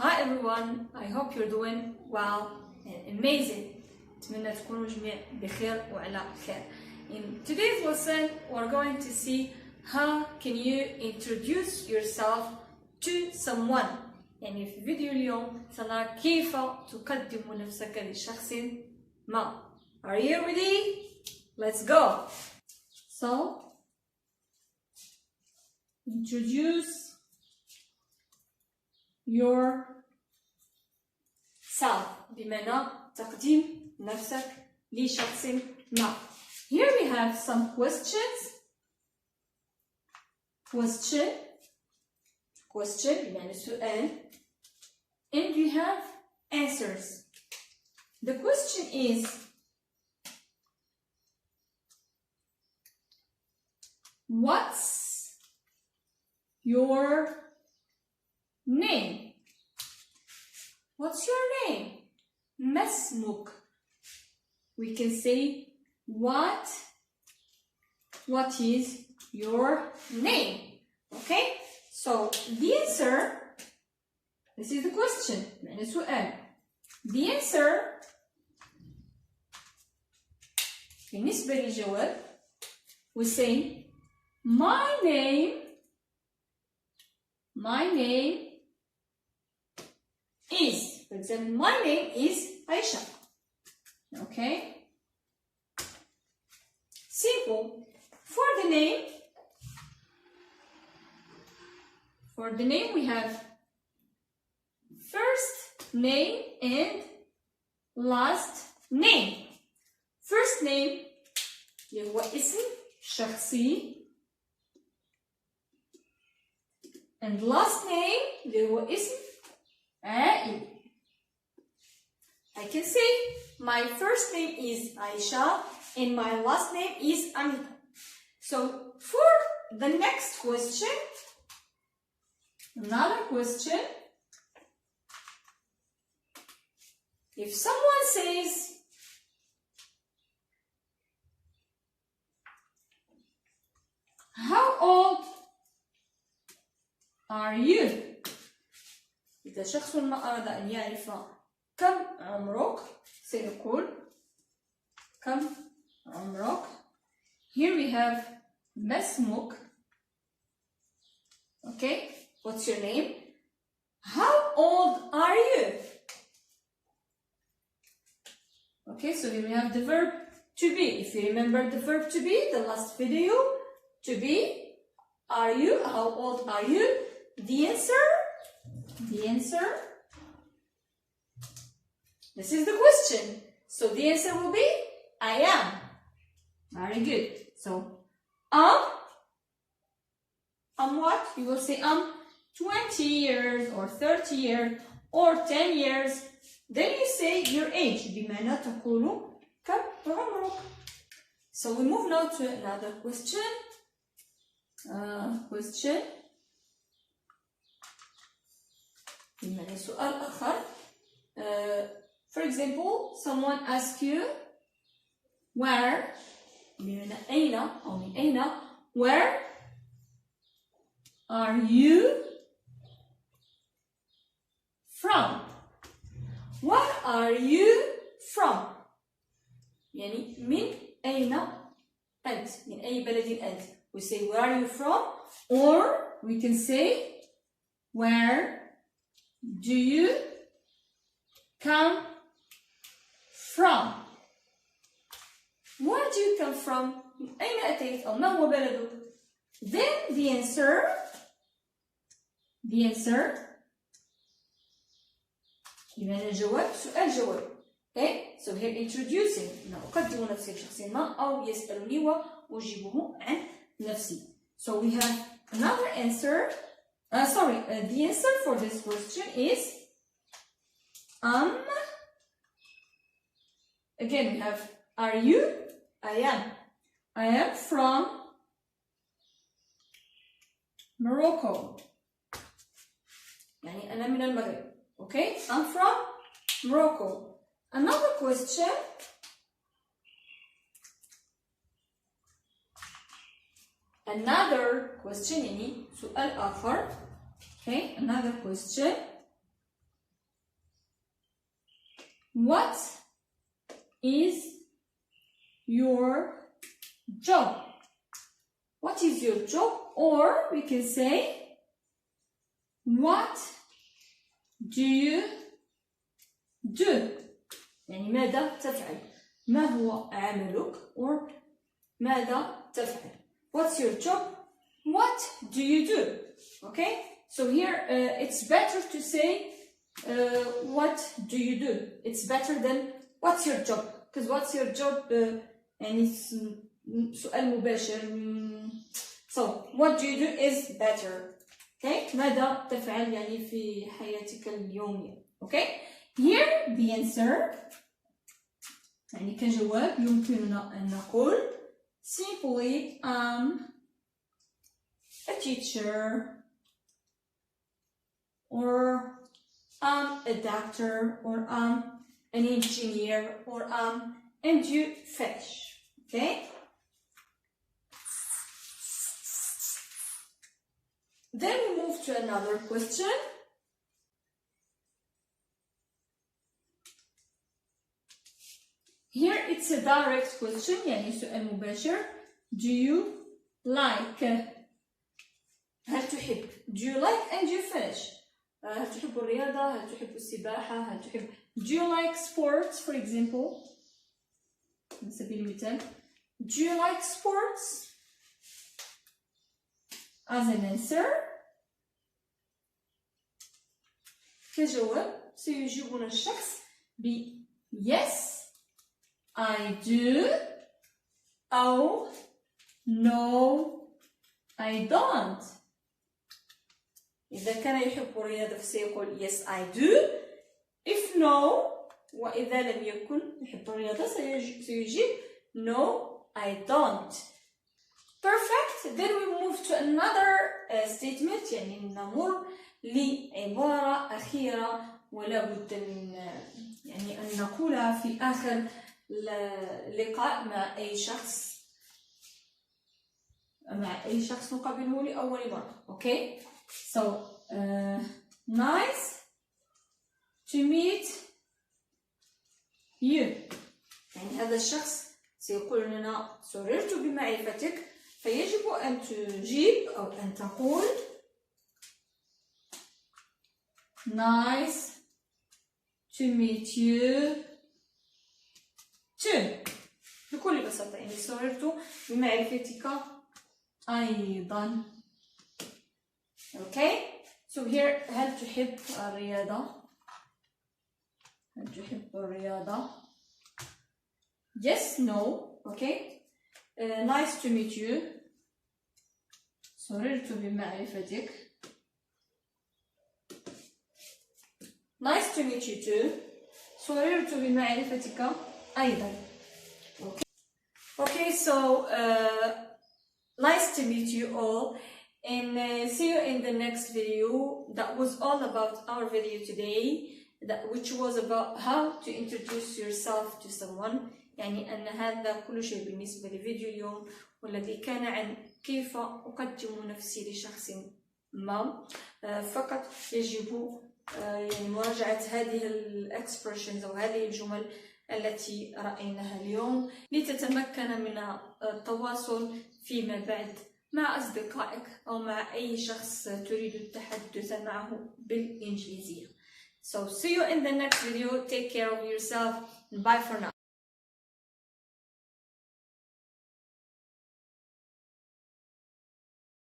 Hi everyone, I hope you're doing well and amazing. أتمنى تكونوا جميع بخير وعلى خير. In today's lesson, we're going to see how can you introduce yourself to someone. يعني في فيديو اليوم سنرى كيف تقدم نفسك لشخص ما. Are you ready? Let's go. So, introduce yourself بمعنى تقديم نفسك لشخص ما. Here we have some questions. Question بمعنى سؤال. And we have answers. The question is, what's your name? What's your name? ما اسمك? We can say what is your name? Okay? So the answer, this is the question. يعني سؤال. The answer بالنسبة للجواب we say my name is, for example, my name is Aisha. Okay? Simple. For the name we have first name and last name. First name اللي هو اسم شخصي, and last name اللي هو اسم عائلي. I can say my first name is Aisha and my last name is Amita. So for the next question, another question. If someone says, how old are you? إذا شخص ما أراد أن يعرف كم عمرك سيقول كم عمرك. Here we have ما اسمك. Okay, what's your name? How old are you? Okay, so here we have the verb to be. If you remember the verb to be, the last video, to be, are you, how old are you? The answer, this is the question. So the answer will be, I am. Very good. So, I'm what? You will say, 20 years or 30 years or 10 years. Then you say your age. بمعنى تقول كم عمرك. So we move now to another question. بمعنى سؤال آخر. For example, someone asks you, where, بمعنى أين أو من أين, where are you from? Where are you from? يعني من أين أنت? من أي بلد أنت? We say where are you from, or we can say where do you come from? Where do you come from? من أين أتيت أو ما هو بلدك? Then the answer بمعنى الجواب سؤال جواب. Okay, so here introducing. أقدم نفسي لشخص ما أو يسألني وأجيبه عن نفسي. So we have another answer. The answer for this question is again we have are you? I am from Morocco. يعني أنا من المغرب. Okay, I'm from Morocco. Another question. يعني سؤال آخر. Okay, another question. what is your job? What is your job? Or we can say, what do you do? يعني ماذا تفعل؟ ما هو عملك؟ or ماذا تفعل؟ What's your job? What do you do? Okay? So here it's better to say what do you do? It's better than what's your job? Because what's your job يعني سؤال مباشر. So what do you do is better. Okay? ماذا تفعل يعني في حياتك اليومية. Okay? Here the answer يعني كجواب يمكننا أن نقول simply a teacher, or a doctor, or an engineer, or and you finish. Okay? Then we move to another question. Here it's a direct question, يعني سؤال مباشر. Do you like? هل تحب? Do you like and you finish. هل تحب الرياضة؟ هل تحب السباحة؟ هل تحب؟ Do you like sports, for example? على سبيل المثال. Do you like sports? As an answer. كجواب سيجيبنا الشخص ب yes, I do, أو no, I don't. إذا كان يحب الرياضة فسيقول yes I do. If no, وإذا لم يكن يحب الرياضة سيجيب no I don't. Perfect. Then we move to another statement. يعني نمر لعبارة أخيرة ولا بد من يعني أن نقولها في آخر اللقاء مع أي شخص نقابله لأول مرة. Okay? So nice to meet you. يعني هذا الشخص سيقول لنا سررت بمعرفتك، فيجب أن تجيب أو أن تقول nice to meet you too. بكل بساطة يعني سررت بمعرفتك أيضا. Okay? So here هل تحب الرياضة؟ هل تحب الرياضة؟ Yes, no. Okay? Nice to meet you. سررت بمعرفتك. Nice to meet you too. سررت بمعرفتك أيضا. Okay, so nice to meet you all, and see you in the next video. That was all about our video today, which was about how to introduce yourself to someone. يعني أن هذا كل شيء بالنسبة لفيديو اليوم، والذي كان عن كيف أقدم نفسي لشخص ما. فقط يجب يعني مراجعة هذه الexpressions أو هذه الجمل التي رأيناها اليوم لتتمكن من التواصل فيما بعد مع أصدقائك أو مع أي شخص تريد التحدث معه بالإنجليزية. So see you in the next video. Take care of yourself. Bye for now.